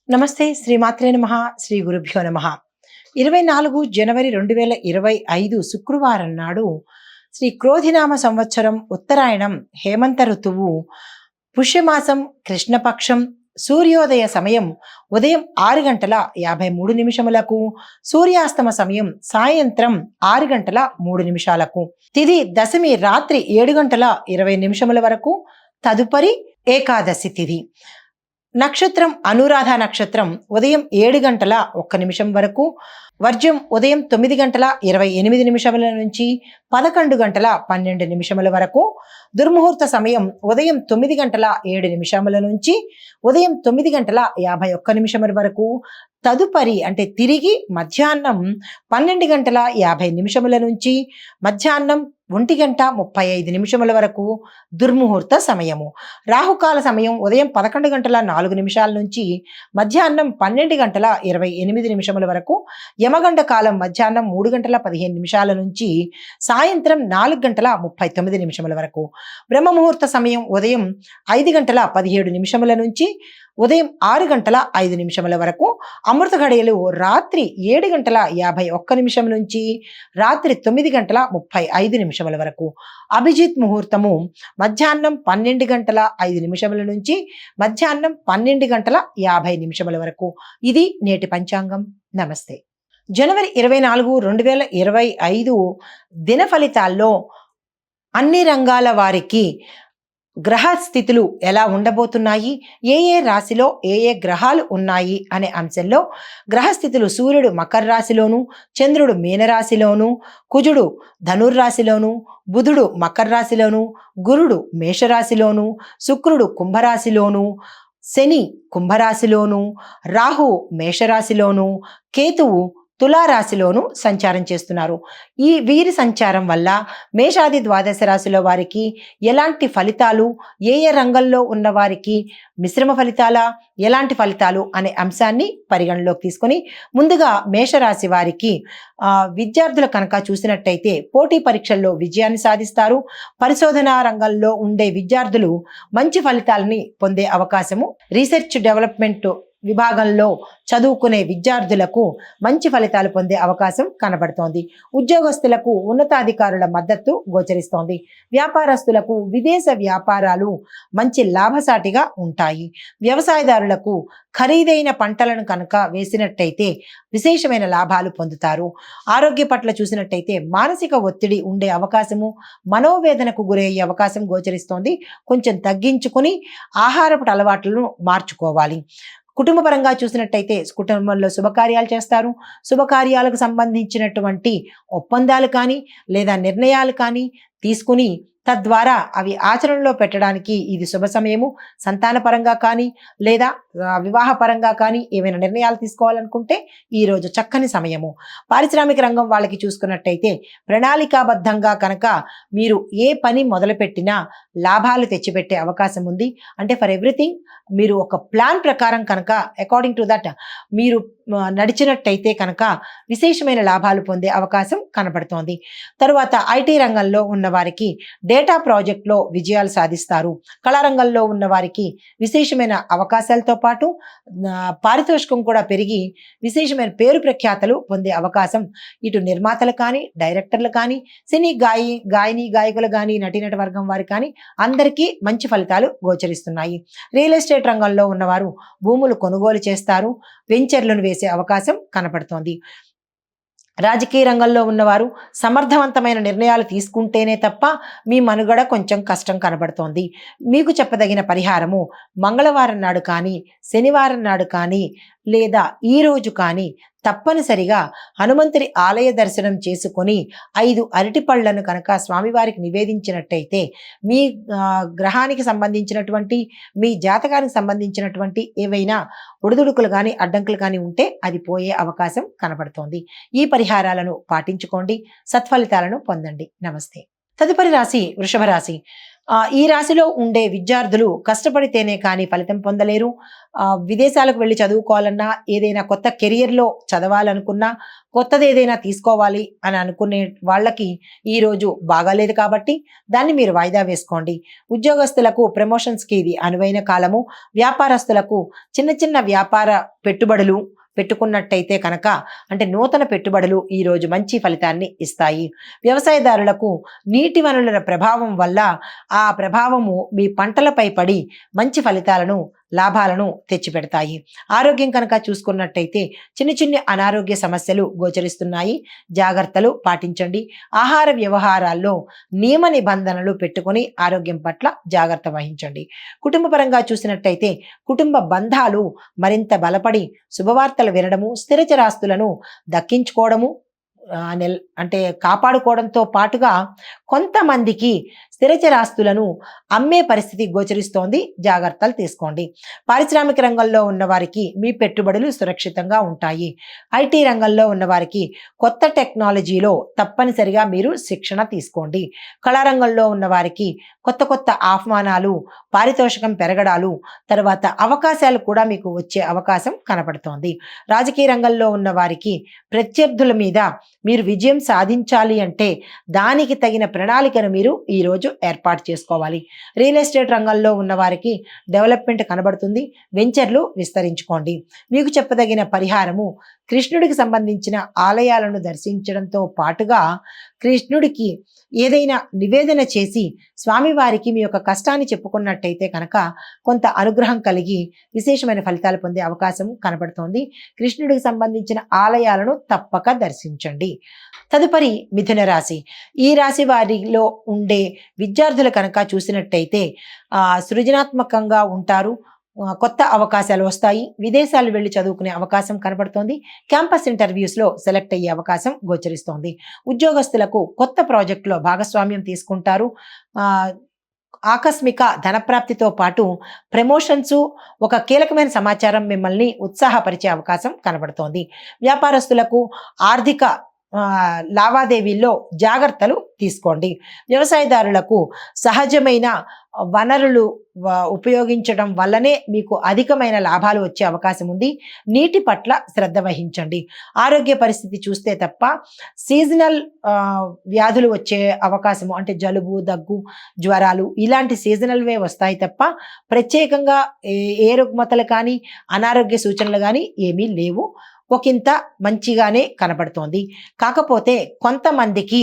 నమస్తే శ్రీమాత్రే నమః శ్రీ గురుభ్యో నమః 24 జనవరి 2025 శుక్రవారం నాడు శ్రీ క్రోధినామ సంవత్సరం ఉత్తరాయణం హేమంత ఋతువు పుష్యమాసం కృష్ణపక్షం సూర్యోదయ సమయం ఉదయం 6:53 సూర్యాస్తమ సమయం సాయంత్రం 6:03 తిథి దశమి రాత్రి 7:20 వరకు తదుపరి ఏకాదశి తిథి నక్షత్రం అనురాధ నక్షత్రం ఉదయం 7:01 వరకు వర్జ్యం ఉదయం 9:28 నుంచి 11:12 వరకు దుర్ముహూర్త సమయం ఉదయం 9:07 నుంచి ఉదయం 9:51 వరకు తదుపరి అంటే తిరిగి మధ్యాహ్నం 12:50 నుంచి మధ్యాహ్నం 1:35 వరకు దుర్ముహూర్త సమయము. రాహుకాల సమయం ఉదయం 11:04 నుంచి మధ్యాహ్నం 12:28 వరకు. యమగండ కాలం మధ్యాహ్నం 3:15 నుంచి సాయంత్రం 4:39 వరకు. బ్రహ్మముహూర్త సమయం ఉదయం 5:17 నుంచి ఉదయం 6:05 వరకు. అమృత ఘడియలు రాత్రి 7:51 నుంచి రాత్రి 9:35 వరకు. అభిజిత్ ముహూర్తము మధ్యాహ్నం 12:05 నుంచి మధ్యాహ్నం 12:50 వరకు. ఇది నేటి పంచాంగం. నమస్తే. జనవరి 24, 2025 దిన ఫలితాల్లో అన్ని రంగాల వారికి గ్రహ స్థితులు ఎలా ఉండబోతున్నాయి, ఏ రాశిలో ఏ గ్రహాలు ఉన్నాయి అనే అంశంలో గ్రహస్థితులు సూర్యుడు మకర రాశిలోను, చంద్రుడు మీనరాశిలోను, కుజుడు ధనుర్రాశిలోను, బుధుడు మకర రాశిలోను, గురుడు మేషరాశిలోను, శుక్రుడు కుంభరాశిలోను, శని కుంభరాశిలోను, రాహు మేషరాశిలోను, కేతువు తులారాశిలోను సంచారం చేస్తున్నారు. ఈ వీరి సంచారం వల్ల మేషాది ద్వాదశ రాశిలో వారికి ఎలాంటి ఫలితాలు, ఏ రంగంలో ఉన్న వారికి మిశ్రమ ఫలితాలా, ఎలాంటి ఫలితాలు అనే అంశాన్ని పరిగణలోకి తీసుకొని ముందుగా మేషరాశి వారికి విద్యార్థులు కనుక చూసినట్టయితే పోటీ పరీక్షల్లో విజయాన్ని సాధిస్తారు. పరిశోధనా రంగంలో ఉండే విద్యార్థులు మంచి ఫలితాలని పొందే అవకాశము, రీసెర్చ్ డెవలప్మెంట్ విభాగంలో చదువుకునే విద్యార్థులకు మంచి ఫలితాలు పొందే అవకాశం కనబడుతోంది. ఉద్యోగస్తులకు ఉన్నతాధికారుల మద్దతు గోచరిస్తోంది. వ్యాపారస్తులకు విదేశ వ్యాపారాలు మంచి లాభసాటిగా ఉంటాయి. వ్యవసాయదారులకు ఖరీదైన పంటలను కనుక వేసినట్టయితే విశేషమైన లాభాలు పొందుతారు. ఆరోగ్య పట్ల చూసినట్టయితే మానసిక ఒత్తిడి ఉండే అవకాశము, మనోవేదనకు గురయ్యే అవకాశం గోచరిస్తోంది. కొంచెం తగ్గించుకుని ఆహారపు అలవాట్లను మార్చుకోవాలి. కుటుంబ పరంగా చూసినట్టయితే కుటుంబంలో శుభకార్యాలు చేస్తారు. శుభకార్యాలకు సంబంధించినటువంటి ఒప్పందాలు కానీ లేదా నిర్ణయాలు కానీ తీసుకుని తద్వారా అవి ఆచరణలో పెట్టడానికి ఇది శుభ సమయము. సంతాన పరంగా కానీ లేదా వివాహ పరంగా కానీ ఏమైనా నిర్ణయాలు తీసుకోవాలనుకుంటే ఈరోజు చక్కని సమయము. పారిశ్రామిక రంగం వాళ్ళకి చూసుకున్నట్టయితే ప్రణాళికాబద్ధంగా కనుక మీరు ఏ పని మొదలుపెట్టినా లాభాలు తెచ్చిపెట్టే అవకాశం ఉంది. అంటే ఫర్ ఎవ్రీథింగ్ మీరు ఒక ప్లాన్ ప్రకారం కనుక అకార్డింగ్ టు దట్ మీరు నడిచినట్టయితే కనుక విశేషమైన లాభాలు పొందే అవకాశం కనబడుతోంది. తరువాత ఐటీ రంగంలో ఉన్న వారికి డేటా ప్రాజెక్ట్లో విజయాలు సాధిస్తారు. కళారంగంలో ఉన్న వారికి విశేషమైన అవకాశాలతో పాటు పారితోషికం కూడా పెరిగి విశేషమైన పేరు ప్రఖ్యాతలు పొందే అవకాశం ఇటు నిర్మాతలు కానీ, డైరెక్టర్లు కానీ, సినీ గాయని గాయకులు కానీ, నటీనట వర్గం వారు కానీ అందరికీ మంచి ఫలితాలు గోచరిస్తున్నాయి. రియల్ ఎస్టేట్ రంగంలో ఉన్నవారు భూములు కొనుగోలు చేస్తారు. వెంచర్లను వేసే అవకాశం కనపడుతోంది. రాజకీయ రంగంలో ఉన్నవారు సమర్థవంతమైన నిర్ణయాలు తీసుకుంటేనే తప్ప మీ మనుగడ కొంచెం కష్టం కనబడుతోంది. మీకు చెప్పదగిన పరిహారము మంగళవారం నాడు కానీ, శనివారం నాడు కానీ లేదా ఈరోజు కానీ తప్పనిసరిగా హనుమంతుడి ఆలయ దర్శనం చేసుకొని 5 అరటి పళ్ళను కనుక స్వామివారికి నివేదించినట్టయితే మీ గ్రహానికి సంబంధించినటువంటి, మీ జాతకానికి సంబంధించినటువంటి ఏవైనా ఒడిదుడుకులు కానీ అడ్డంకులు కానీ ఉంటే అది పోయే అవకాశం కనబడుతోంది. ఈ పరిహారాలను పాటించుకోండి, సత్ఫలితాలను పొందండి. నమస్తే. తదుపరి రాశి వృషభ రాశి. ఈ రాశిలో ఉండే విద్యార్థులు కష్టపడితేనే కానీ ఫలితం పొందలేరు. విదేశాలకు వెళ్ళి చదువుకోవాలన్నా, ఏదైనా కొత్త కెరియర్‌లో చదవాలనుకున్నా, కొత్తది ఏదైనా తీసుకోవాలి అని అనుకునే వాళ్ళకి ఈరోజు బాగాలేదు కాబట్టి దాన్ని మీరు వాయిదా వేసుకోండి. ఉద్యోగస్తులకు ప్రమోషన్స్‌కి ఇది అనువైన కాలము. వ్యాపారస్తులకు చిన్న చిన్న వ్యాపార పెట్టుబడులు పెట్టుకున్నట్టయితే కనుక అంటే నూతన పెట్టుబడులు ఈరోజు మంచి ఫలితాన్ని ఇస్తాయి. వ్యవసాయదారులకు నీటి వనరుల ప్రభావం వల్ల ఆ ప్రభావము మీ పంటలపై పడి మంచి ఫలితాలను లాభాలను తెచ్చిపెడతాయి. ఆరోగ్యం కనుక చూసుకున్నట్టయితే చిన్న చిన్న అనారోగ్య సమస్యలు గోచరిస్తున్నాయి. జాగ్రత్తలు పాటించండి. ఆహార వ్యవహారాల్లో నియమ నిబంధనలు పెట్టుకొని ఆరోగ్యం పట్ల జాగ్రత్త వహించండి. కుటుంబ పరంగా చూసినట్టయితే కుటుంబ బంధాలు మరింత బలపడి శుభవార్తలు వినడము, స్థిరచరాస్తులను దక్కించుకోవడము అంటే కాపాడుకోవడంతో పాటుగా కొంతమందికి స్థిరచరాస్తులను అమ్మే పరిస్థితి గోచరిస్తోంది. జాగ్రత్తలు తీసుకోండి. పారిశ్రామిక రంగంలో ఉన్న వారికి మీ పెట్టుబడులు సురక్షితంగా ఉంటాయి. ఐటీ రంగంలో ఉన్న వారికి కొత్త టెక్నాలజీలో తప్పనిసరిగా మీరు శిక్షణ తీసుకోండి. కళారంగంలో ఉన్న వారికి కొత్త కొత్త ఆహ్వానాలు, పారితోషికం పెరగడాలు, తర్వాత అవకాశాలు కూడా మీకు వచ్చే అవకాశం కనపడుతోంది. రాజకీయ రంగంలో ఉన్న వారికి ప్రత్యర్థుల మీద మీరు విజయం సాధించాలి అంటే దానికి తగిన ప్రణాళికను మీరు ఈరోజు ఏర్పాటు చేసుకోవాలి. రియల్ ఎస్టేట్ రంగంలో ఉన్న వారికి డెవలప్మెంట్ కనబడుతుంది. వెంచర్లు విస్తరించుకోండి. మీకు చెప్పదగిన పరిహారము కృష్ణుడికి సంబంధించిన ఆలయాలను దర్శించడంతో పాటుగా కృష్ణుడికి ఏదైనా నివేదన చేసి స్వామివారికి మీ యొక్క కష్టాన్ని చెప్పుకున్నట్టయితే కనుక కొంత అనుగ్రహం కలిగి విశేషమైన ఫలితాలు పొందే అవకాశం కనబడుతోంది. కృష్ణుడికి సంబంధించిన ఆలయాలను తప్పక దర్శించండి. తదుపరి మిథున రాశి. ఈ రాశి వారిలో ఉండే విద్యార్థులు కనుక చూసినట్టయితే సృజనాత్మకంగా ఉంటారు. కొత్త అవకాశాలు వస్తాయి. విదేశాలు వెళ్ళి చదువుకునే అవకాశం కనబడుతోంది. క్యాంపస్ ఇంటర్వ్యూస్లో సెలెక్ట్ అయ్యే అవకాశం గోచరిస్తోంది. ఉద్యోగస్తులకు కొత్త ప్రాజెక్టులో భాగస్వామ్యం తీసుకుంటారు. ఆకస్మిక ధనప్రాప్తితో పాటు ప్రమోషన్స్, ఒక కీలకమైన సమాచారం మిమ్మల్ని ఉత్సాహపరిచే అవకాశం కనబడుతోంది. వ్యాపారస్తులకు ఆర్థిక లావాదేవీల్లో జాగ్రత్తలు తీసుకోండి. వ్యవసాయదారులకు సహజమైన వనరులు ఉపయోగించడం వల్లనే మీకు అధికమైన లాభాలు వచ్చే అవకాశం ఉంది. నీటి పట్ల శ్రద్ధ వహించండి. ఆరోగ్య పరిస్థితి చూస్తే తప్ప సీజనల్ వ్యాధులు వచ్చే అవకాశము అంటే జలుబు, దగ్గు, జ్వరాలు ఇలాంటి సీజనల్వే వస్తాయి తప్ప ప్రత్యేకంగా ఏ రుగ్మతలు కానీ అనారోగ్య సూచనలు కానీ ఏమీ లేవు. ఒకంత మంచిగానే కనబడుతోంది. కాకపోతే కొంతమందికి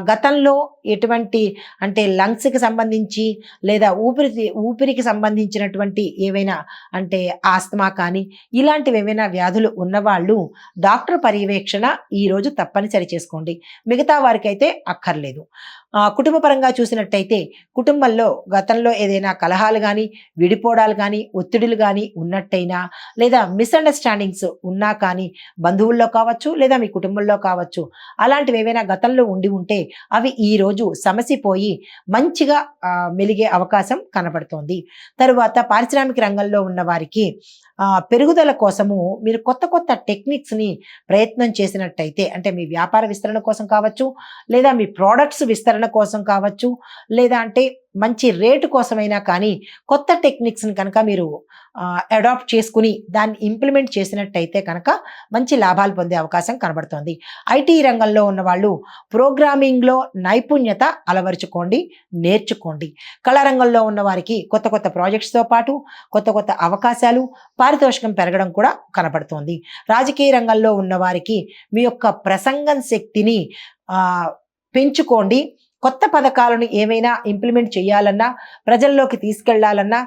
గతంలో ఎటువంటి అంటే లంగ్స్కి సంబంధించి లేదా ఊపిరికి సంబంధించినటువంటి ఏవైనా అంటే ఆస్తమా కానీ ఇలాంటివి ఏవైనా వ్యాధులు ఉన్నవాళ్ళు డాక్టర్ పర్యవేక్షణ ఈరోజు తప్పనిసరి చేసుకోండి. మిగతా వారికి అయితే అక్కర్లేదు. కుటుంబ పరంగా చూసినట్టయితే కుటుంబంలో గతంలో ఏదైనా కలహాలు కానీ, విడిపోవడాలు కానీ, ఒత్తిడులు కానీ ఉన్నట్టయినా లేదా మిస్అండర్స్టాండింగ్స్ ఉన్నా కానీ బంధువుల్లో కావచ్చు లేదా మీ కుటుంబంలో కావచ్చు అలాంటివి ఏవైనా గతంలో ఉండి ఉంటే అవి ఈరోజు సమసిపోయి మంచిగా మెలిగే అవకాశం కనబడుతోంది. తరువాత పారిశ్రామిక రంగంలో ఉన్న వారికి పెరుగుదల కోసము మీరు కొత్త కొత్త టెక్నిక్స్ని ప్రయత్నం చేసినట్టయితే అంటే మీ వ్యాపార విస్తరణ కోసం కావచ్చు లేదా మీ ప్రోడక్ట్స్ విస్తరణ కోసం కావచ్చు లేదా అంటే మంచి రేటు కోసమైనా కానీ కొత్త టెక్నిక్స్ని కనుక మీరు అడాప్ట్ చేసుకుని దాన్ని ఇంప్లిమెంట్ చేసినట్టయితే కనుక మంచి లాభాలు పొందే అవకాశం కనబడుతోంది. ఐటీ రంగంలో ఉన్న వాళ్ళు ప్రోగ్రామింగ్లో నైపుణ్యత అలవరుచుకోండి, నేర్చుకోండి. కళారంగంలో ఉన్న వారికి కొత్త కొత్త ప్రాజెక్ట్స్తో పాటు కొత్త కొత్త అవకాశాలు, పారితోషికం పెరగడం కూడా కనబడుతోంది. రాజకీయ రంగంలో ఉన్న వారికి మీ యొక్క ప్రసంగం శక్తిని పెంచుకోండి. కొత్త పథకాలను ఏమైనా ఇంప్లిమెంట్ చేయాలన్నా, ప్రజల్లోకి తీసుకెళ్లాలన్నా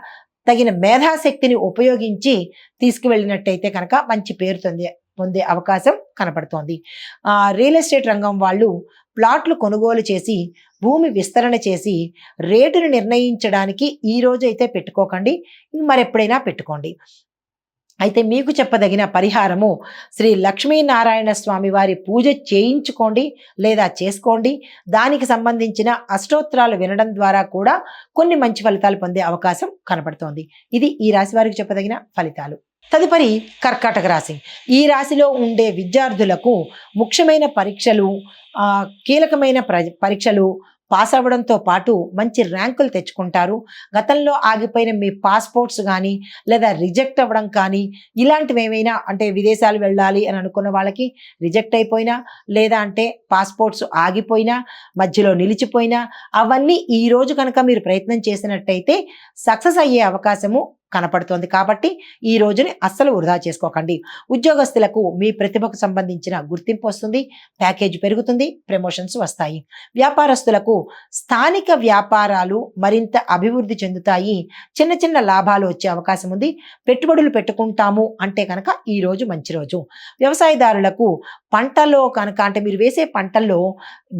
తగిన మేధాశక్తిని ఉపయోగించి తీసుకువెళ్ళినట్టయితే కనుక మంచి పేరు పొందే అవకాశం కనపడుతోంది. రియల్ ఎస్టేట్ రంగం వాళ్ళు ప్లాట్లు కొనుగోలు చేసి భూమి విస్తరణ చేసి రేటును నిర్ణయించడానికి ఈ రోజు అయితే పెట్టుకోకండి, మరెప్పుడైనా పెట్టుకోండి. అయితే మీకు చెప్పదగిన పరిహారము శ్రీ లక్ష్మీనారాయణ స్వామి వారి పూజ చేయించుకోండి లేదా చేసుకోండి. దానికి సంబంధించిన అష్టోత్తరాలు వినడం ద్వారా కూడా కొన్ని మంచి ఫలితాలు పొందే అవకాశం కనపడుతోంది. ఇది ఈ రాశి వారికి చెప్పదగిన ఫలితాలు. తదుపరి కర్కాటక రాశి. ఈ రాశిలో ఉండే విద్యార్థులకు ముఖ్యమైన పరీక్షలు, కీలకమైన పరీక్షలు, పాస్ అవ్వడంతో పాటు మంచి ర్యాంకులు తెచ్చుకుంటారు. గతంలో ఆగిపోయిన మీ పాస్‌పోర్ట్స్ గానీ, లేదా రిజెక్ట్ అవ్వడం కానీ, ఇలాంటివి ఏమైనా అంటే విదేశాలు వెళ్ళాలి అని అనుకున్న వాళ్ళకి రిజెక్ట్ అయిపోయినా, లేదా అంటే పాస్‌పోర్ట్స్ ఆగిపోయినా, మధ్యలో నిలిచిపోయినా, అవన్నీ ఈరోజు కనుక మీరు ప్రయత్నం చేసినట్టయితే సక్సెస్ అయ్యే అవకాశము కనపడుతోంది. కాబట్టి ఈ రోజుని అస్సలు వృధా చేసుకోకండి. ఉద్యోగస్తులకు మీ ప్రతిభకు సంబంధించిన గుర్తింపు వస్తుంది, ప్యాకేజ్ పెరుగుతుంది, ప్రమోషన్స్ వస్తాయి. వ్యాపారస్తులకు స్థానిక వ్యాపారాలు మరింత అభివృద్ధి చెందుతాయి. చిన్న చిన్న లాభాలు వచ్చే అవకాశం ఉంది. పెట్టుబడులు పెట్టుకుంటాము అంటే కనుక ఈ రోజు మంచి రోజు. వ్యవసాయదారులకు పంటలో కనుక అంటే మీరు వేసే పంటల్లో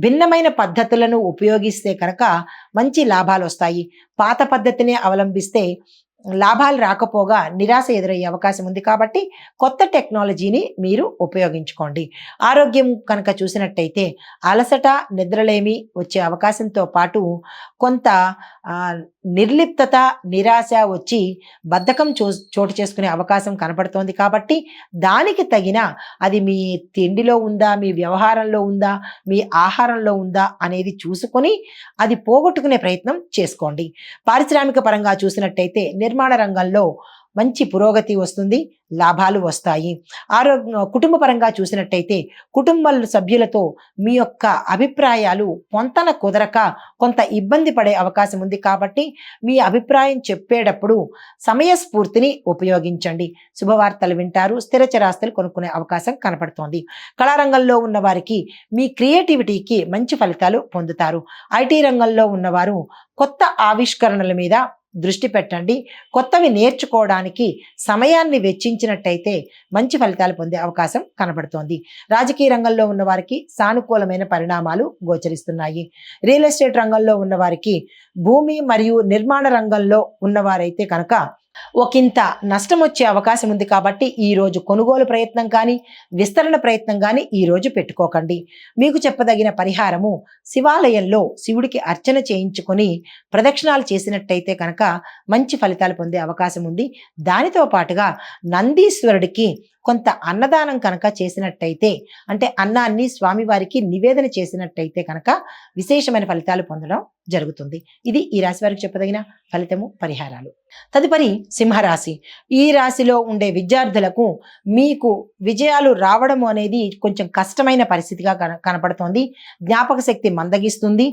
భిన్నమైన పద్ధతులను ఉపయోగిస్తే కనుక మంచి లాభాలు వస్తాయి. పాత పద్ధతినే అవలంబిస్తే లాభాలు రాకపోగా నిరాశ ఎదురయ్యే అవకాశం ఉంది. కాబట్టి కొత్త టెక్నాలజీని మీరు ఉపయోగించుకోండి. ఆరోగ్యం కనుక చూసినట్టయితే అలసట, నిద్రలేమి వచ్చే అవకాశంతో పాటు కొంత నిర్లిప్తత, నిరాశ వచ్చి బద్ధకం చోటు చేసుకునే అవకాశం కనపడుతోంది. కాబట్టి దానికి తగిన అది మీ తిండిలో ఉందా, మీ వ్యవహారంలో ఉందా, మీ ఆహారంలో ఉందా అనేది చూసుకొని అది పోగొట్టుకునే ప్రయత్నం చేసుకోండి. పారిశ్రామిక పరంగా చూసినట్టయితే నిర్మాణ రంగంలో మంచి పురోగతి వస్తుంది, లాభాలు వస్తాయి. కుటుంబ పరంగా చూసినట్టయితే కుటుంబ సభ్యులతో మీ యొక్క అభిప్రాయాలు పొంతన కుదరక కొంత ఇబ్బంది పడే అవకాశం ఉంది. కాబట్టి మీ అభిప్రాయం చెప్పేటప్పుడు సమయస్ఫూర్తిని ఉపయోగించండి. శుభవార్తలు వింటారు, స్థిర చరాస్తులు కొనుక్కునే అవకాశం కనపడుతోంది. కళారంగంలో ఉన్న వారికి మీ క్రియేటివిటీకి మంచి ఫలితాలు పొందుతారు. ఐటీ రంగంలో ఉన్నవారు కొత్త ఆవిష్కరణల మీద దృష్టి పెట్టండి. కొత్తవి నేర్చుకోవడానికి సమయాన్ని వెచ్చించినట్టయితే మంచి ఫలితాలు పొందే అవకాశం కనబడుతోంది. రాజకీయ రంగంలో ఉన్న వారికి సానుకూలమైన పరిణామాలు గోచరిస్తున్నాయి. రియల్ ఎస్టేట్ రంగంలో ఉన్న వారికి భూమి మరియు నిర్మాణ రంగంలో ఉన్నవారైతే కనుక ఒకంత నష్టం వచ్చే అవకాశం ఉంది. కాబట్టి ఈరోజు కొనుగోలు ప్రయత్నం కానీ, విస్తరణ ప్రయత్నం కానీ ఈరోజు పెట్టుకోకండి. మీకు చెప్పదగిన పరిహారము శివాలయంలో శివుడికి అర్చన చేయించుకొని ప్రదక్షిణాలు చేసినట్టయితే కనుక మంచి ఫలితాలు పొందే అవకాశం ఉంది. దానితో పాటుగా నందీశ్వరుడికి కొంత అన్నదానం కనుక చేసినట్టయితే అంటే అన్నాన్ని స్వామివారికి నివేదన చేసినట్టయితే కనుక విశేషమైన ఫలితాలు పొందడం జరుగుతుంది. ఇది ఈ రాశి వారికి చెప్పదగిన ఫలితము, పరిహారాలు. తదుపరి సింహరాశి. ఈ రాశిలో ఉండే విద్యార్థులకు మీకు విజయాలు రావడము అనేది కొంచెం కష్టమైన పరిస్థితిగా కనపడుతోంది. జ్ఞాపక శక్తి మందగిస్తుంది.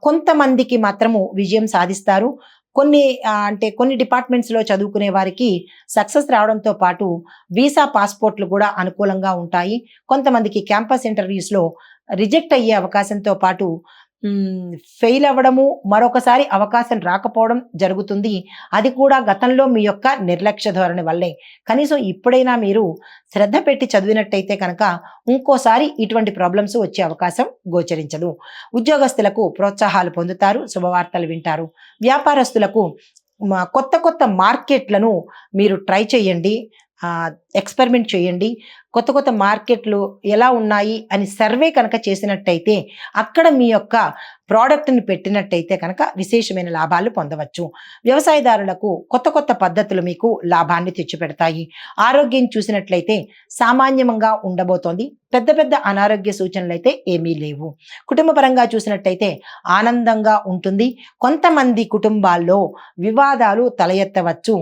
కొంతమందికి మాత్రము విజయం సాధిస్తారు. కొన్ని డిపార్ట్మెంట్స్లో చదువుకునే వారికి సక్సెస్ రావడంతో పాటు వీసా పాస్పోర్ట్లు కూడా అనుకూలంగా ఉంటాయి. కొంతమందికి క్యాంపస్ ఇంటర్వ్యూస్లో రిజెక్ట్ అయ్యే అవకాశంతో పాటు ఫెయిల్ అవ్వడము, మరొకసారి అవకాశం రాకపోవడం జరుగుతుంది. అది కూడా గతంలో మీ యొక్క నిర్లక్ష్య ధోరణి వల్లే. కనీసం ఇప్పుడైనా మీరు శ్రద్ధ పెట్టి చదివినట్టయితే కనుక ఇంకోసారి ఇటువంటి ప్రాబ్లమ్స్ వచ్చే అవకాశం గోచరించదు. ఉద్యోగస్తులకు ప్రోత్సాహాలు పొందుతారు, శుభవార్తలు వింటారు. వ్యాపారస్తులకు కొత్త కొత్త మార్కెట్లను మీరు ట్రై చేయండి, ఎక్స్పెరిమెంట్ చేయండి. కొత్త కొత్త మార్కెట్లు ఎలా ఉన్నాయి అని సర్వే కనుక చేసినట్టయితే అక్కడ మీ యొక్క ప్రోడక్ట్ని పెట్టినట్టయితే కనుక విశేషమైన లాభాలు పొందవచ్చు. వ్యవసాయదారులకు కొత్త కొత్త పద్ధతులు మీకు లాభాన్ని తెచ్చిపెడతాయి. ఆరోగ్యం చూసినట్లయితే సామాన్యంగా ఉండబోతోంది. పెద్ద పెద్ద అనారోగ్య సూచనలు అయితే ఏమీ లేవు. కుటుంబ పరంగా చూసినట్టయితే ఆనందంగా ఉంటుంది. కొంతమంది కుటుంబాల్లో వివాదాలు తల ఎత్తవచ్చు.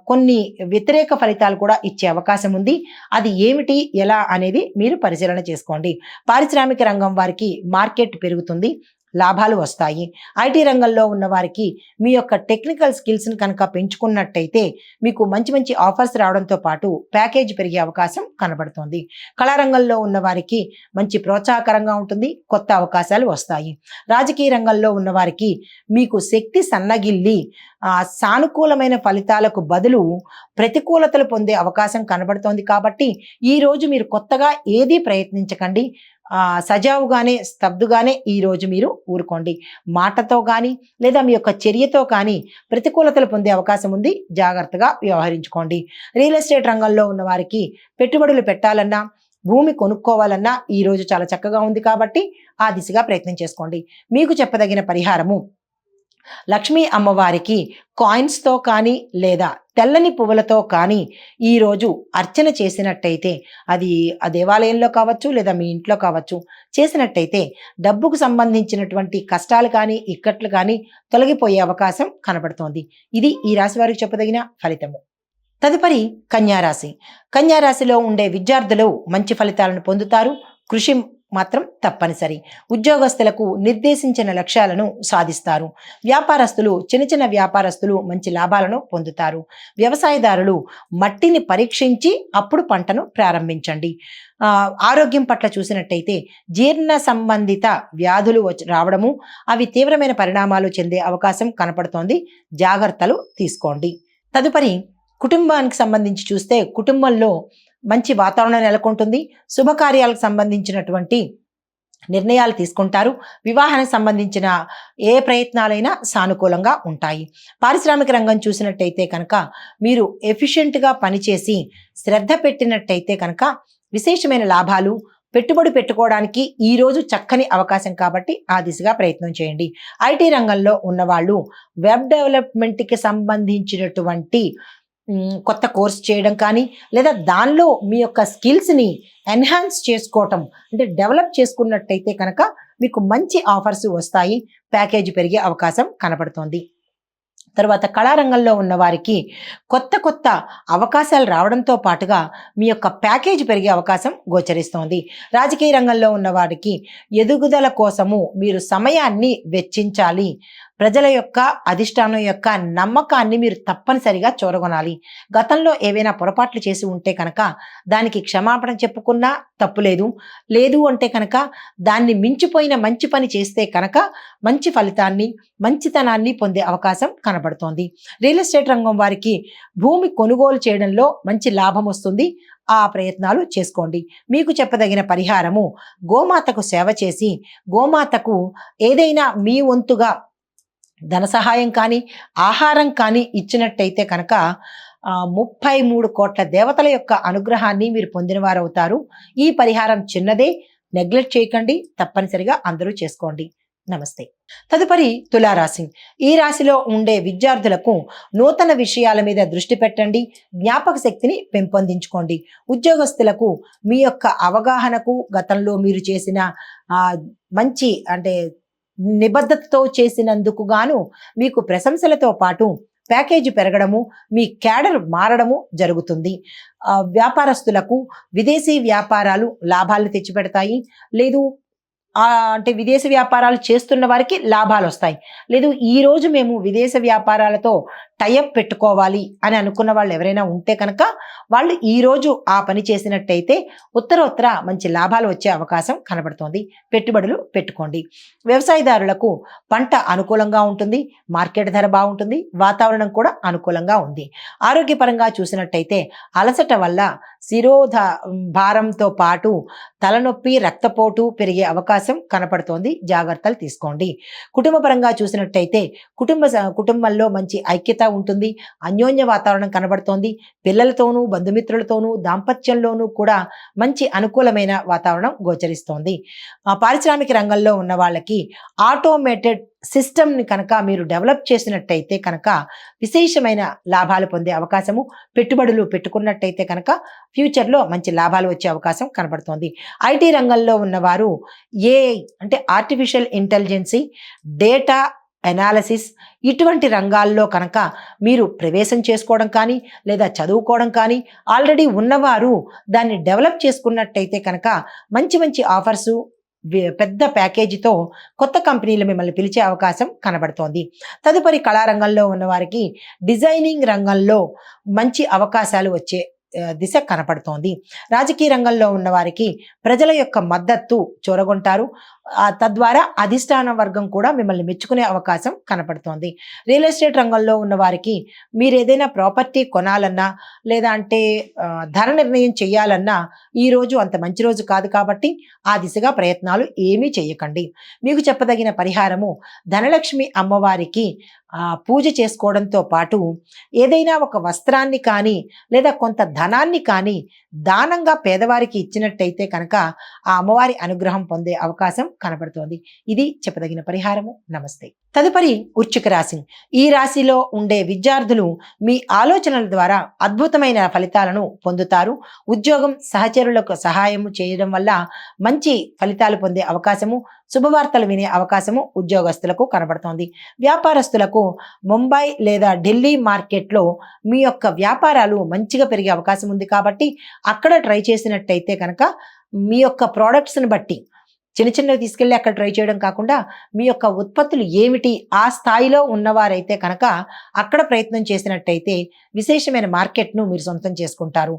కొన్ని వ్యతిరేక ఫలితాలు కూడా ఇచ్చే అవకాశం ఉంది. అది ఏమిటి, ఎలా అనేది మీరు పరిశీలన చేసుకోండి. పారిశ్రామిక రంగం వారికి మార్కెట్ పెరుగుతుంది, లాభాలు వస్తాయి. ఐటీ రంగంలో ఉన్న వారికి మీ యొక్క టెక్నికల్ స్కిల్స్ని కనుక పెంచుకున్నట్టయితే మీకు మంచి మంచి ఆఫర్స్ రావడంతో పాటు ప్యాకేజ్ పెరిగే అవకాశం కనబడుతోంది. కళారంగంలో ఉన్న వారికి మంచి ప్రోత్సాహకరంగా ఉంటుంది, కొత్త అవకాశాలు వస్తాయి. రాజకీయ రంగంలో ఉన్న వారికి మీకు శక్తి సన్నగిల్లి సానుకూలమైన ఫలితాలకు బదులు ప్రతికూలతలు పొందే అవకాశం కనబడుతోంది. కాబట్టి ఈరోజు మీరు కొత్తగా ఏదీ ప్రయత్నించకండి. సజావుగానే, స్తబ్దుగానే ఈరోజు మీరు ఊరుకోండి. మాటతో కానీ లేదా మీ యొక్క చర్యతో కానీ ప్రతికూలతలు పొందే అవకాశం ఉంది, జాగ్రత్తగా వ్యవహరించుకోండి. రియల్ ఎస్టేట్ రంగంలో ఉన్న వారికి పెట్టుబడులు పెట్టాలన్నా, భూమి కొనుక్కోవాలన్నా ఈరోజు చాలా చక్కగా ఉంది. కాబట్టి ఆ దిశగా ప్రయత్నం చేసుకోండి. మీకు చెప్పదగిన పరిహారము లక్ష్మీ అమ్మవారికి కాయిన్స్‌తో కానీ, లేదా తెల్లని పువ్వులతో కానీ ఈరోజు అర్చన చేసినట్టయితే, అది ఆ దేవాలయంలో కావచ్చు, లేదా మీ ఇంట్లో కావచ్చు, చేసినట్టయితే డబ్బుకు సంబంధించినటువంటి కష్టాలు కానీ, ఇక్కట్లు కానీ తొలగిపోయే అవకాశం కనబడుతోంది. ఇది ఈ రాశి వారికి చెప్పదగిన ఫలితము. తదుపరి కన్యా రాశి. కన్యా రాశిలో ఉండే విద్యార్థులు మంచి ఫలితాలను పొందుతారు. కృషి మాత్రం తప్పనిసరి. ఉద్యోగస్తులకు నిర్దేశించిన లక్ష్యాలను సాధిస్తారు. వ్యాపారస్తులు, చిన్న చిన్న వ్యాపారస్తులు మంచి లాభాలను పొందుతారు. వ్యవసాయదారులు మట్టిని పరీక్షించి అప్పుడు పంటను ప్రారంభించండి. ఆరోగ్యం పట్ల చూసినట్టయితే జీర్ణ సంబంధిత వ్యాధులు రావడము, అవి తీవ్రమైన పరిణామాలు చెందే అవకాశం కనపడుతోంది. జాగ్రత్తలు తీసుకోండి. తదుపరి కుటుంబానికి సంబంధించి చూస్తే కుటుంబంలో మంచి వాతావరణం నెలకొంటుంది. శుభకార్యాలకు సంబంధించినటువంటి నిర్ణయాలు తీసుకుంటారు. వివాహానికి సంబంధించిన ఏ ప్రయత్నాలైనా సానుకూలంగా ఉంటాయి. పారిశ్రామిక రంగం చూసినట్టయితే కనుక మీరు ఎఫిషియెంట్గా పనిచేసి శ్రద్ధ పెట్టినట్టయితే కనుక విశేషమైన లాభాలు, పెట్టుబడి పెట్టుకోవడానికి ఈరోజు చక్కని అవకాశం కాబట్టి ఆ దిశగా ప్రయత్నం చేయండి. ఐటీ రంగంలో ఉన్నవాళ్ళు వెబ్ డెవలప్మెంట్కి సంబంధించినటువంటి కొత్త కోర్స్ చేయడం కానీ, లేదా దానిలో మీ యొక్క స్కిల్స్ని ఎన్హాన్స్ చేసుకోవటం, అంటే డెవలప్ చేసుకున్నట్టయితే కనుక మీకు మంచి ఆఫర్స్ వస్తాయి. ప్యాకేజీ పెరిగే అవకాశం కనపడుతోంది. తర్వాత కళారంగంలో ఉన్న వారికి కొత్త కొత్త అవకాశాలు రావడంతో పాటుగా మీ యొక్క ప్యాకేజ్ పెరిగే అవకాశం గోచరిస్తోంది. రాజకీయ రంగంలో ఉన్న వారికి ఎదుగుదల కోసము మీరు సమయాన్ని వెచ్చించాలి. ప్రజల యొక్క అధిష్టానం యొక్క నమ్మకాన్ని మీరు తప్పనిసరిగా చూరగొనాలి. గతంలో ఏవైనా పొరపాట్లు చేసి ఉంటే కనుక దానికి క్షమాపణ చెప్పుకున్నా తప్పులేదు. లేదు అంటే కనుక దాన్ని మించిపోయిన మంచి పని చేస్తే కనుక మంచి ఫలితాన్ని, మంచితనాన్ని పొందే అవకాశం కనబడుతోంది. రియల్ ఎస్టేట్ రంగం వారికి భూమి కొనుగోలు చేయడంలో మంచి లాభం వస్తుంది. ఆ ప్రయత్నాలు చేసుకోండి. మీకు చెప్పదగిన పరిహారము, గోమాతకు సేవ చేసి గోమాతకు ఏదైనా మీ వంతుగా ధన సహాయం కానీ, ఆహారం కానీ ఇచ్చినట్టయితే కనుక 33 కోట్ల దేవతల యొక్క అనుగ్రహాన్ని మీరు పొందిన వారు అవుతారు. ఈ పరిహారం చిన్నదే, నెగ్లెక్ట్ చేయకండి. తప్పనిసరిగా అందరూ చేసుకోండి. నమస్తే. తదుపరి తులారాశి. ఈ రాశిలో ఉండే విద్యార్థులకు నూతన విషయాల మీద దృష్టి పెట్టండి. జ్ఞాపక శక్తిని పెంపొందించుకోండి. ఉద్యోగస్తులకు మీ యొక్క అవగాహనకు, గతంలో మీరు చేసిన మంచి అంటే నిబద్ధతతో చేసినందుకు గాను మీకు ప్రశంసలతో పాటు ప్యాకేజీ పెరగడము, మీ క్యాడర్ మారడము జరుగుతుంది. వ్యాపారస్తులకు విదేశీ వ్యాపారాలు లాభాలను తెచ్చిపెడతాయి. లేదు అంటే విదేశీ వ్యాపారాలు చేస్తున్న వారికి లాభాలు వస్తాయి. లేదు ఈరోజు మేము విదేశ వ్యాపారాలతో టైఅప్ పెట్టుకోవాలి అని అనుకున్న వాళ్ళు ఎవరైనా ఉంటే కనుక వాళ్ళు ఈరోజు ఆ పని చేసినట్టయితే ఉత్తర మంచి లాభాలు వచ్చే అవకాశం కనబడుతోంది. పెట్టుబడులు పెట్టుకోండి. వ్యవసాయదారులకు పంట అనుకూలంగా ఉంటుంది. మార్కెట్ ధర బాగుంటుంది. వాతావరణం కూడా అనుకూలంగా ఉంది. ఆరోగ్యపరంగా చూసినట్టయితే అలసట వల్ల భారంతో పాటు తలనొప్పి, రక్తపోటు పెరిగే అవకాశం కనపడుతోంది. జాగ్రత్తలు తీసుకోండి. కుటుంబపరంగా చూసినట్టయితే కుటుంబంలో మంచి ఐక్యత ఉంటుంది. అన్యోన్య వాతావరణం కనబడుతోంది. పిల్లలతోనూ, బంధుమిత్రులతోనూ, దాంపత్యంలోనూ కూడా మంచి అనుకూలమైన వాతావరణం గోచరిస్తోంది. పారిశ్రామిక రంగంలో ఉన్న వాళ్ళకి ఆటోమేటెడ్ సిస్టమ్ని కనుక మీరు డెవలప్ చేసినట్టయితే కనుక విశేషమైన లాభాలు పొందే అవకాశము, పెట్టుబడులు పెట్టుకున్నట్టయితే కనుక ఫ్యూచర్లో మంచి లాభాలు వచ్చే అవకాశం కనబడుతోంది. ఐటీ రంగంలో ఉన్నవారు అంటే ఆర్టిఫిషియల్ ఇంటెలిజెన్సీ, డేటా అనాలిసిస్ ఇటువంటి రంగాల్లో కనుక మీరు ప్రవేశం చేసుకోవడం కానీ, లేదా చదువుకోవడం కానీ, ఆల్రెడీ ఉన్నవారు దాన్ని డెవలప్ చేసుకున్నట్టయితే కనుక మంచి మంచి ఆఫర్సు, పెద్ద ప్యాకేజీతో కొత్త కంపెనీలు మిమ్మల్ని పిలిచే అవకాశం కనబడుతోంది. తదుపరి కళారంగంలో ఉన్న వారికి డిజైనింగ్ రంగంలో మంచి అవకాశాలు వచ్చే దిశ కనపడుతోంది. రాజకీయ రంగంలో ఉన్న వారికి ప్రజల యొక్క మద్దతు చూరగొంటారు. తద్వారా అధిష్టాన వర్గం కూడా మిమ్మల్ని మెచ్చుకునే అవకాశం కనపడుతోంది. రియల్ ఎస్టేట్ రంగంలో ఉన్న వారికి మీరు ఏదైనా ప్రాపర్టీ కొనాలన్నా, లేదా అంటే ధర నిర్ణయం చేయాలన్నా ఈరోజు అంత మంచి రోజు కాదు కాబట్టి ఆ దిశగా ప్రయత్నాలు ఏమీ చేయకండి. మీకు చెప్పదగిన పరిహారము, ధనలక్ష్మి అమ్మవారికి పూజ చేసుకోవడంతో పాటు ఏదైనా ఒక వస్త్రాన్ని కానీ లేదా కొంత ధనాన్ని కానీ దానంగా పేదవారికి ఇచ్చినట్టయితే కనుక ఆ అమ్మవారి అనుగ్రహం పొందే అవకాశం కనబడుతోంది. ఇది చెప్పదగిన పరిహారము. నమస్తే. తదుపరి వృశ్చిక రాశి. ఈ రాశిలో ఉండే విద్యార్థులు మీ ఆలోచనల ద్వారా అద్భుతమైన ఫలితాలను పొందుతారు. ఉద్యోగం, సహచరులకు సహాయం చేయడం వల్ల మంచి ఫలితాలు పొందే అవకాశము, శుభవార్తలు వినే అవకాశము ఉద్యోగస్తులకు కనబడుతోంది. వ్యాపారస్తులకు ముంబై లేదా ఢిల్లీ మార్కెట్లో మీ యొక్క వ్యాపారాలు మంచిగా పెరిగే అవకాశం ఉంది కాబట్టి అక్కడ ట్రై చేసినట్టయితే కనుక మీ యొక్క ప్రోడక్ట్స్ని బట్టి చిన్నవి తీసుకెళ్ళి అక్కడ ట్రై చేయడం కాకుండా మీ యొక్క ఉత్పత్తులు ఏమిటి ఆ స్థాయిలో ఉన్నవారైతే కనుక అక్కడ ప్రయత్నం చేసినట్టయితే విశేషమైన మార్కెట్ను మీరు సొంతం చేసుకుంటారు.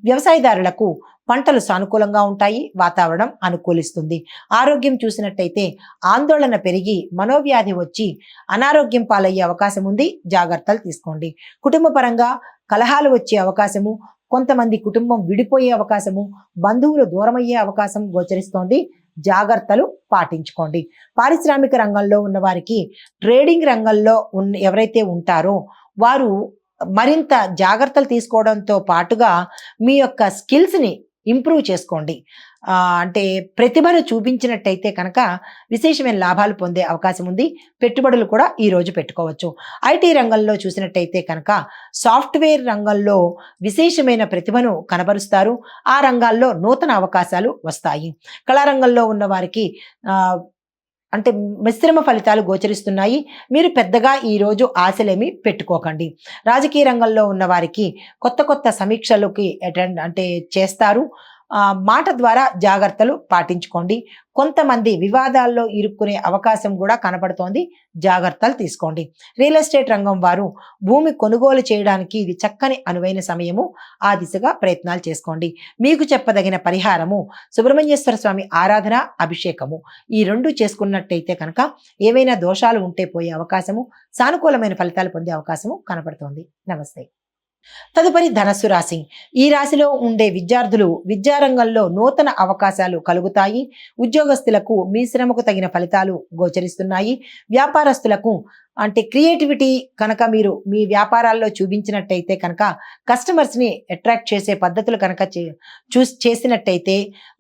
వ్యవసాయదారులకు పంటలు సానుకూలంగా ఉంటాయి, వాతావరణం అనుకూలిస్తుంది. ఆరోగ్యం చూసినట్టయితే ఆందోళన పెరిగి మనోవ్యాధి వచ్చి అనారోగ్యం పాలయ్యే అవకాశం ఉంది, జాగ్రత్తలు తీసుకోండి. కుటుంబ పరంగా కలహాలు వచ్చే అవకాశము, కొంతమంది కుటుంబం విడిపోయే అవకాశము, బంధువులు దూరమయ్యే అవకాశం గోచరిస్తోంది, జాగ్రత్తలు పాటించుకోండి. పారిశ్రామిక రంగంలో ఉన్న వారికి, ట్రేడింగ్ రంగంలో ఎవరైతే ఉంటారో వారు మరింత జాగ్రత్తలు తీసుకోవడంతో పాటుగా మీ యొక్క స్కిల్స్ని ఇంప్రూవ్ చేసుకోండి. అంటే ప్రతిభను చూపించినట్టయితే కనుక విశేషమైన లాభాలు పొందే అవకాశం ఉంది. పెట్టుబడులు కూడా ఈరోజు పెట్టుకోవచ్చు. ఐటీ రంగంలో చూసినట్టయితే కనుక సాఫ్ట్వేర్ రంగంలో విశేషమైన ప్రతిభను కనబరుస్తారు. ఆ రంగాల్లో నూతన అవకాశాలు వస్తాయి. కళారంగంలో ఉన్న వారికి అంటే మిశ్రమ ఫలితాలు గోచరిస్తున్నాయి. మీరు పెద్దగా ఈరోజు ఆశలేమి పెట్టుకోకండి. రాజకీయ రంగంలో ఉన్న వారికి కొత్త సమీక్షలకి అంటే చేస్తారు. మాట ద్వారా జాగ్రత్తలు పాటించుకోండి. కొంతమంది వివాదాల్లో ఇరుక్కునే అవకాశం కూడా కనపడుతోంది, జాగ్రత్తలు తీసుకోండి. రియల్ ఎస్టేట్ రంగం వారు భూమి కొనుగోలు చేయడానికి ఇది చక్కని అనువైన సమయము. ఆ దిశగా ప్రయత్నాలు చేసుకోండి. మీకు చెప్పదగిన పరిహారము సుబ్రహ్మణ్యేశ్వర స్వామి ఆరాధన, అభిషేకము. ఈ రెండు చేసుకున్నట్టయితే కనుక ఏవైనా దోషాలు ఉంటే పోయే అవకాశము, సానుకూలమైన ఫలితాలు పొందే అవకాశము కనపడుతోంది. నమస్తే. తదుపరి ధనస్సు రాశి. ఈ రాశిలో ఉండే విద్యార్థులు విద్యారంగంలో నూతన అవకాశాలు కలుగుతాయి. ఉద్యోగస్తులకు మీ శ్రమకు తగిన ఫలితాలు గోచరిస్తున్నాయి. వ్యాపారస్తులకు అంటే క్రియేటివిటీ కనుక మీరు మీ వ్యాపారాల్లో చూపించినట్టయితే కనుక కస్టమర్స్ని అట్రాక్ట్ చేసే పద్ధతులు కనుక చేసినట్టయితే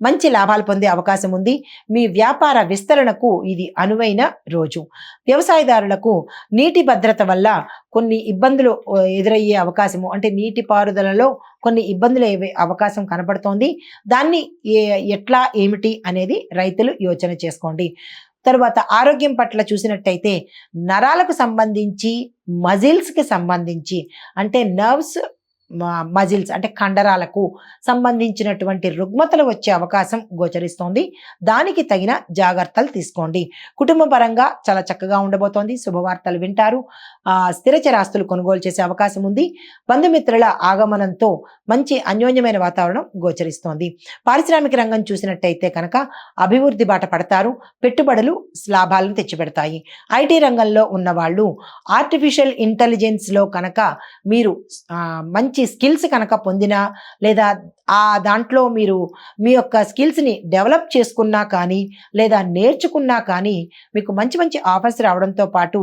మంచి లాభాలు పొందే అవకాశం ఉంది. మీ వ్యాపార విస్తరణకు ఇది అనువైన రోజు. వ్యవసాయదారులకు నీటి భద్రత వల్ల కొన్ని ఇబ్బందులు ఎదురయ్యే అవకాశము, అంటే నీటి పారుదలలో కొన్ని ఇబ్బందులు అవకాశం కనబడుతోంది. దాన్ని ఎట్లా ఏమిటి అనేది రైతులు యోచన చేసుకోండి. తరువాత ఆరోగ్యం పట్ల చూసినట్టయితే నరాలకు సంబంధించి, మజిల్స్కి సంబంధించి, అంటే నర్వ్స్, మజిల్స్ అంటే కండరాలకు సంబంధించినటువంటి రుగ్మతలు వచ్చే అవకాశం గోచరిస్తోంది. దానికి తగిన జాగ్రత్తలు తీసుకోండి. కుటుంబ పరంగా చాలా చక్కగా ఉండబోతోంది. శుభవార్తలు వింటారు. స్థిరచరాస్తులు కొనుగోలు చేసే అవకాశం ఉంది. బంధుమిత్రుల ఆగమనంతో మంచి అన్యోన్యమైన వాతావరణం గోచరిస్తోంది. పారిశ్రామిక రంగం చూసినట్టయితే కనుక అభివృద్ధి బాట పడతారు. పెట్టుబడులు లాభాలను తెచ్చిపెడతాయి. ఐటీ రంగంలో ఉన్న వాళ్ళు ఆర్టిఫిషియల్ ఇంటెలిజెన్స్లో కనుక మీరు మంచి స్కిల్స్ కనుక పొందినా, లేదా ఆ దాంట్లో మీరు మీ యొక్క స్కిల్స్ని డెవలప్ చేసుకున్నా కానీ, లేదా నేర్చుకున్నా కానీ మీకు మంచి ఆఫర్స్ రావడంతో పాటు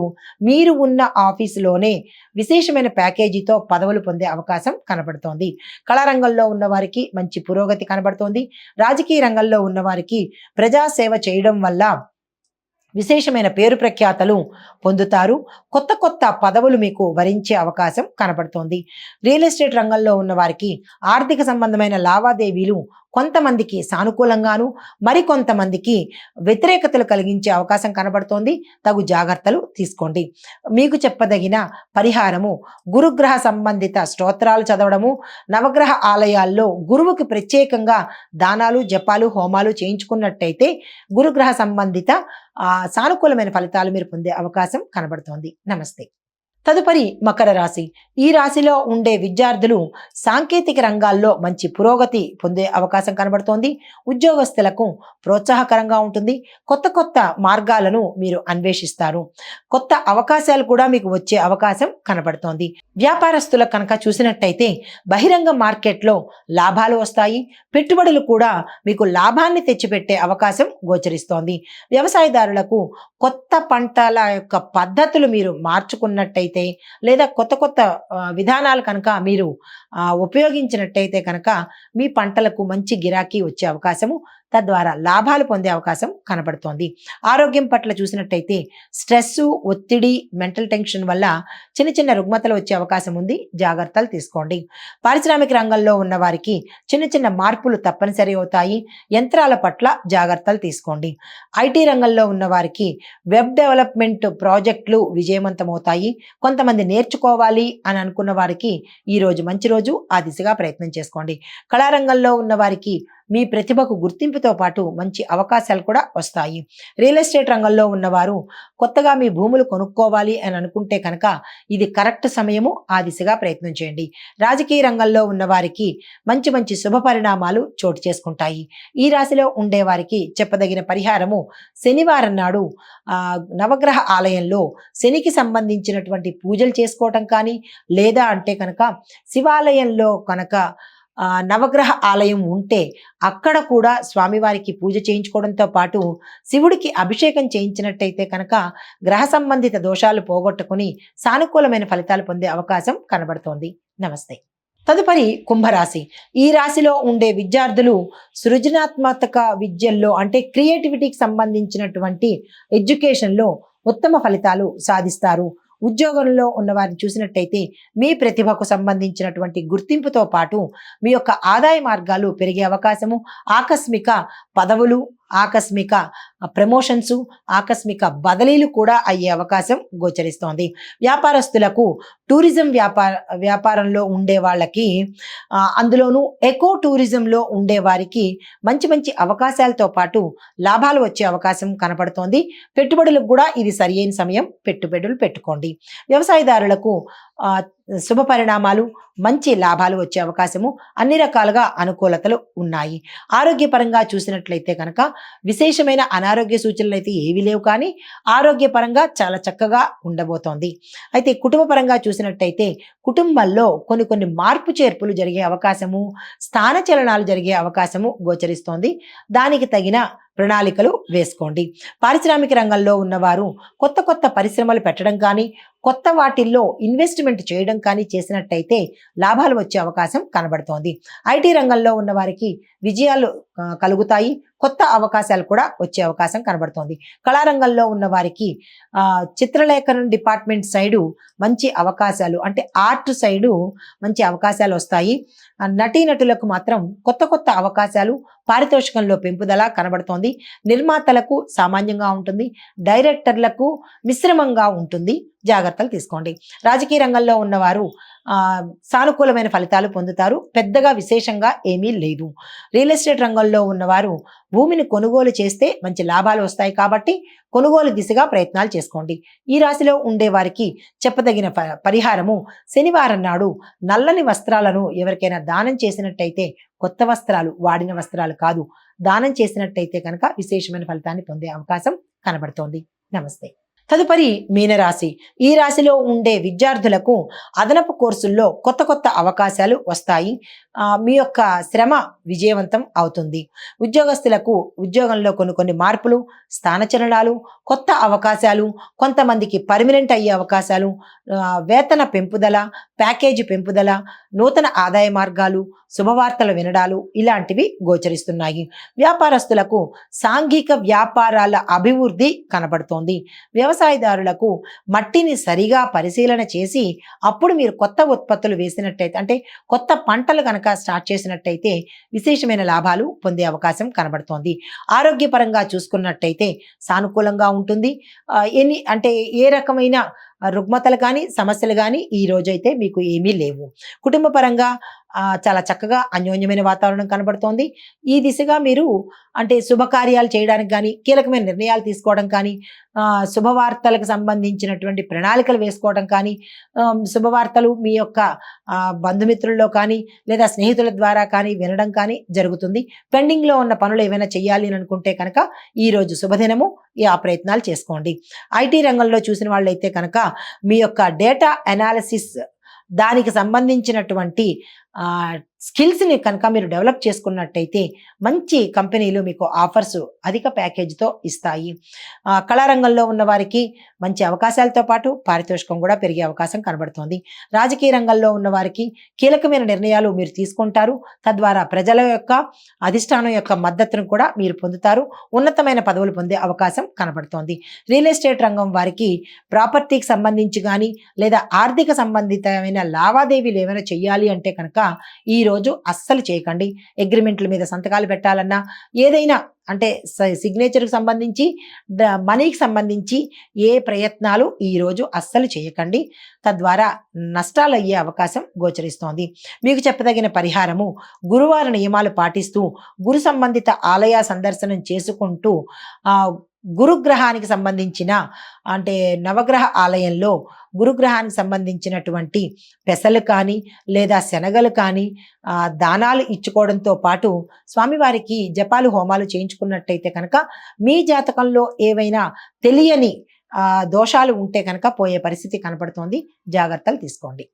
మీరు ఉన్న ఆఫీసులోనే విశేషమైన ప్యాకేజీతో పదవులు పొందే అవకాశం కనబడుతోంది. కళారంగంలో ఉన్న వారికి మంచి పురోగతి కనబడుతోంది. రాజకీయ రంగంలో ఉన్న వారికి ప్రజాసేవ చేయడం వల్ల విశేషమైన పేరు ప్రఖ్యాతలు పొందుతారు. కొత్త పదవులు మీకు వరించే అవకాశం కనబడుతోంది. రియల్ ఎస్టేట్ రంగంలో ఉన్న వారికి ఆర్థిక సంబంధమైన లావాదేవీలు కొంతమందికి సానుకూలంగాను, మరికొంతమందికి వ్యతిరేకతలు కలిగించే అవకాశం కనబడుతోంది. తగు జాగ్రత్తలు తీసుకోండి. మీకు చెప్పదగిన పరిహారము గురుగ్రహ సంబంధిత స్తోత్రాలు చదవడము, నవగ్రహ ఆలయాల్లో గురువుకి ప్రత్యేకంగా దానాలు, జపాలు, హోమాలు చేయించుకున్నట్టయితే గురుగ్రహ సంబంధిత సానుకూలమైన ఫలితాలు మీరు పొందే అవకాశం కనబడుతోంది. నమస్తే. తదుపరి మకర రాశి. ఈ రాశిలో ఉండే విద్యార్థులు సాంకేతిక రంగాల్లో మంచి పురోగతి పొందే అవకాశం కనబడుతోంది. ఉద్యోగస్తులకు ప్రోత్సాహకరంగా ఉంటుంది. కొత్త కొత్త మార్గాలను మీరు అన్వేషిస్తారు. కొత్త అవకాశాలు కూడా మీకు వచ్చే అవకాశం కనబడుతోంది. వ్యాపారస్తులకు కనుక చూసినట్టయితే బహిరంగ మార్కెట్లో లాభాలు వస్తాయి. పెట్టుబడులు కూడా మీకు లాభాన్ని తెచ్చిపెట్టే అవకాశం గోచరిస్తోంది. వ్యవసాయదారులకు కొత్త పంటల యొక్క పద్ధతులు మీరు మార్చుకున్నట్టయితే లేదా కొత్త కొత్త విధానాలు కనుక మీరు ఉపయోగించినట్టయితే కనుక మీ పంటలకు మంచి గిరాకీ వచ్చే అవకాశము, తద్వారా లాభాలు పొందే అవకాశం కనబడుతోంది. ఆరోగ్యం పట్ల చూసినట్టయితే స్ట్రెస్, ఒత్తిడి, మెంటల్ టెన్షన్ వల్ల చిన్న చిన్న రుగ్మతలు వచ్చే అవకాశం ఉంది. జాగ్రత్తలు తీసుకోండి. పారిశ్రామిక రంగంలో ఉన్న వారికి చిన్న చిన్న మార్పులు తప్పనిసరి అవుతాయి. యంత్రాల పట్ల జాగ్రత్తలు తీసుకోండి. ఐటీ రంగంలో ఉన్న వారికి వెబ్ డెవలప్మెంట్ ప్రాజెక్టులు విజయవంతమవుతాయి. కొంతమంది నేర్చుకోవాలి అని అనుకున్న వారికి ఈ రోజు మంచి రోజు, ఆ దిశగా ప్రయత్నం చేసుకోండి. కళారంగంలో ఉన్న వారికి మీ ప్రతిభకు గుర్తింపుతో పాటు మంచి అవకాశాలు కూడా వస్తాయి. రియల్ ఎస్టేట్ రంగంలో ఉన్నవారు కొత్తగా మీ భూములు కొనుక్కోవాలి అని అనుకుంటే కనుక ఇది కరెక్ట్ సమయము, ఆ దిశగా ప్రయత్నం చేయండి. రాజకీయ రంగంలో ఉన్నవారికి మంచి మంచి శుభ పరిణామాలు చోటు చేసుకుంటాయి. ఈ రాశిలో ఉండే వారికి చెప్పదగిన పరిహారము శనివారం నాడు నవగ్రహ ఆలయంలో శనికి సంబంధించినటువంటి పూజలు చేసుకోవటం కానీ, లేదా అంటే కనుక శివాలయంలో కనుక నవగ్రహ ఆలయం ఉంటే అక్కడ కూడా స్వామివారికి పూజ చేయించుకోవడంతో పాటు శివుడికి అభిషేకం చేయించినట్టయితే కనుక గ్రహ సంబంధిత దోషాలు పోగొట్టుకుని సానుకూలమైన ఫలితాలు పొందే అవకాశం కనబడుతోంది. నమస్తే. తదుపరి కుంభరాశి. ఈ రాశిలో ఉండే విద్యార్థులు సృజనాత్మక విద్యల్లో అంటే క్రియేటివిటీకి సంబంధించినటువంటి ఎడ్యుకేషన్లో ఉత్తమ ఫలితాలు సాధిస్తారు. ఉద్యోగంలో ఉన్న వారిని చూసినట్టయితే మీ ప్రతిభకు సంబంధించినటువంటి గుర్తింపుతో పాటు మీ యొక్క ఆదాయ మార్గాలు పెరిగే అవకాశము, ఆకస్మిక పదవులు, ఆకస్మిక ప్రమోషన్స్, ఆకస్మిక బదిలీలు కూడా అయ్యే అవకాశం గోచరిస్తోంది. వ్యాపారస్తులకు టూరిజం వ్యాపారంలో ఉండే వాళ్ళకి, అందులోనూ ఎకో టూరిజంలో ఉండే వారికి మంచి మంచి అవకాశాలతో పాటు లాభాలు వచ్చే అవకాశం కనపడుతోంది. పెట్టుబడులకు కూడా ఇది సరియైన సమయం, పెట్టుబడులు పెట్టుకోండి. వ్యవసాయదారులకు శుభ పరిణామాలు, మంచి లాభాలు వచ్చే అవకాశము, అన్ని రకాలుగా అనుకూలతలు ఉన్నాయి. ఆరోగ్యపరంగా చూసినట్లయితే కనుక విశేషమైన అనారోగ్య సూచనలు అయితే ఏవి లేవు, కానీ ఆరోగ్యపరంగా చాలా చక్కగా ఉండబోతోంది. అయితే కుటుంబపరంగా చూసినట్టయితే కుటుంబంలో కొన్ని కొన్ని మార్పు చేర్పులు జరిగే అవకాశము, స్థానచలనాలు జరిగే అవకాశము గోచరిస్తోంది. దానికి తగిన ప్రణాళికలు వేసుకోండి. పారిశ్రామిక రంగంలో ఉన్నవారు కొత్త కొత్త పరిశ్రమలు పెట్టడం కానీ, కొత్త వాటిల్లో ఇన్వెస్ట్మెంట్ చేయడం కానీ చేసినట్టయితే లాభాలు వచ్చే అవకాశం కనబడుతోంది. ఐటీ రంగంలో ఉన్న వారికి విజయాలు కలుగుతాయి. కొత్త అవకాశాలు కూడా వచ్చే అవకాశం కనబడుతోంది. కళారంగంలో ఉన్న వారికి చిత్రలేఖనం డిపార్ట్మెంట్ సైడు మంచి అవకాశాలు, అంటే ఆర్ట్ సైడు మంచి అవకాశాలు వస్తాయి. నటీనటులకు మాత్రం కొత్త కొత్త అవకాశాలు, పారితోషికంలో పెంపుదల కనబడుతోంది. నిర్మాతలకు సామాన్యంగా ఉంటుంది. డైరెక్టర్లకు మిశ్రమంగా ఉంటుంది. జాగ్రత్తలు తీసుకోండి. రాజకీయ రంగంలో ఉన్నవారు సానుకూలమైన ఫలితాలు పొందుతారు. పెద్దగా విశేషంగా ఏమీ లేదు. రియల్ ఎస్టేట్ రంగంలో ఉన్నవారు భూమిని కొనుగోలు చేస్తే మంచి లాభాలు వస్తాయి కాబట్టి కొనుగోలు దిశగా ప్రయత్నాలు చేసుకోండి. ఈ రాశిలో ఉండే వారికి చెప్పదగిన పరిహారము శనివారం నాడు నల్లని వస్త్రాలను ఎవరికైనా దానం చేసినట్టయితే, కొత్త వస్త్రాలు, వాడిన వస్త్రాలు కాదు, దానం చేసినట్టయితే కనుక విశేషమైన ఫలితాన్ని పొందే అవకాశం కనబడుతోంది. నమస్తే. తదుపరి మీనరాశి. ఈ రాశిలో ఉండే విద్యార్థులకు అదనపు కోర్సుల్లో కొత్త కొత్త అవకాశాలు వస్తాయి. మీ యొక్క శ్రమ విజయవంతం అవుతుంది. ఉద్యోగస్తులకు ఉద్యోగంలో కొన్ని మార్పులు, స్థానచలనాలు, కొత్త అవకాశాలు, కొంతమందికి పర్మనెంట్ అయ్యే అవకాశాలు, వేతన పెంపుదల, ప్యాకేజీ పెంపుదల, నూతన ఆదాయ మార్గాలు, శుభవార్తలు వినడాలు ఇలాంటివి గోచరిస్తున్నాయి. వ్యాపారస్తులకు సాంఘిక వ్యాపారాల అభివృద్ధి కనబడుతోంది. వ్యవసాయదారులకు మట్టిని సరిగా పరిశీలన చేసి అప్పుడు మీరు కొత్త ఉత్పత్తులు వేసినట్టయితే, అంటే కొత్త పంటలు కనుక స్టార్ట్ చేసినట్టయితే విశేషమైన లాభాలు పొందే అవకాశం కనబడుతోంది. ఆరోగ్యపరంగా చూసుకున్నట్టయితే సానుకూలంగా ఉంటుంది. అంటే ఏ రకమైన రుగ్మతలు కానీ, సమస్యలు కానీ ఈ రోజైతే మీకు ఏమీ లేవు. కుటుంబ పరంగా చాలా చక్కగా అన్యోన్యమైన వాతావరణం కనబడుతోంది. ఈ దిశగా మీరు అంటే శుభకార్యాలు చేయడానికి కానీ, కీలకమైన నిర్ణయాలు తీసుకోవడం కానీ, శుభవార్తలకు సంబంధించినటువంటి ప్రణాళికలు వేసుకోవడం కానీ, శుభవార్తలు మీ యొక్క బంధుమిత్రుల్లో కానీ లేదా స్నేహితుల ద్వారా కానీ వినడం కానీ జరుగుతుంది. పెండింగ్లో ఉన్న పనులు ఏమైనా చేయాలి అని అనుకుంటే కనుక ఈరోజు శుభదినము, ఆ ప్రయత్నాలు చేసుకోండి. ఐటీ రంగంలో చూసిన వాళ్ళైతే కనుక మీ యొక్క డేటా అనాలిసిస్ దానికి సంబంధించినటువంటి స్కిల్స్ని కనుక మీరు డెవలప్ చేసుకున్నట్టయితే మంచి కంపెనీలు మీకు ఆఫర్స్ అధిక ప్యాకేజీతో ఇస్తాయి. కళారంగంలో ఉన్న వారికి మంచి అవకాశాలతో పాటు పారితోషికం కూడా పెరిగే అవకాశం కనబడుతోంది. రాజకీయ రంగంలో ఉన్న వారికి కీలకమైన నిర్ణయాలు మీరు తీసుకుంటారు. తద్వారా ప్రజల యొక్క అధిష్టానం యొక్క మద్దతును కూడా మీరు పొందుతారు. ఉన్నతమైన పదవులు పొందే అవకాశం కనబడుతోంది. రియల్ ఎస్టేట్ రంగం వారికి ప్రాపర్టీకి సంబంధించి కానీ లేదా ఆర్థిక సంబంధితమైన లావాదేవీలు ఏమైనా చేయాలి అంటే కనుక ఈరోజు అస్సలు చేయకండి. అగ్రిమెంట్ల మీద సంతకాలు పెట్టాలన్నా, ఏదైనా అంటే సిగ్నేచర్కి సంబంధించి మనీకి సంబంధించి ఏ ప్రయత్నాలు ఈరోజు అస్సలు చేయకండి. తద్వారా నష్టాలు అయ్యే అవకాశం గోచరిస్తోంది. మీకు చెప్పదగిన పరిహారము, గురువార నియమాలు పాటిస్తూ గురు సంబంధిత ఆలయ సందర్శనం చేసుకుంటూ గురుగ్రహానికి సంబంధించిన అంటే నవగ్రహ ఆలయంలో గురుగ్రహానికి సంబంధించినటువంటి పెసలు కానీ లేదా శనగలు కానీ దానాలు ఇచ్చుకోవడంతో పాటు స్వామివారికి జపాలు హోమాలు చేయించుకున్నట్టయితే కనుక మీ జాతకంలో ఏవైనా తెలియని దోషాలు ఉంటే కనుక పోయే పరిస్థితి కనపడుతోంది. జాగ్రత్తలు తీసుకోండి.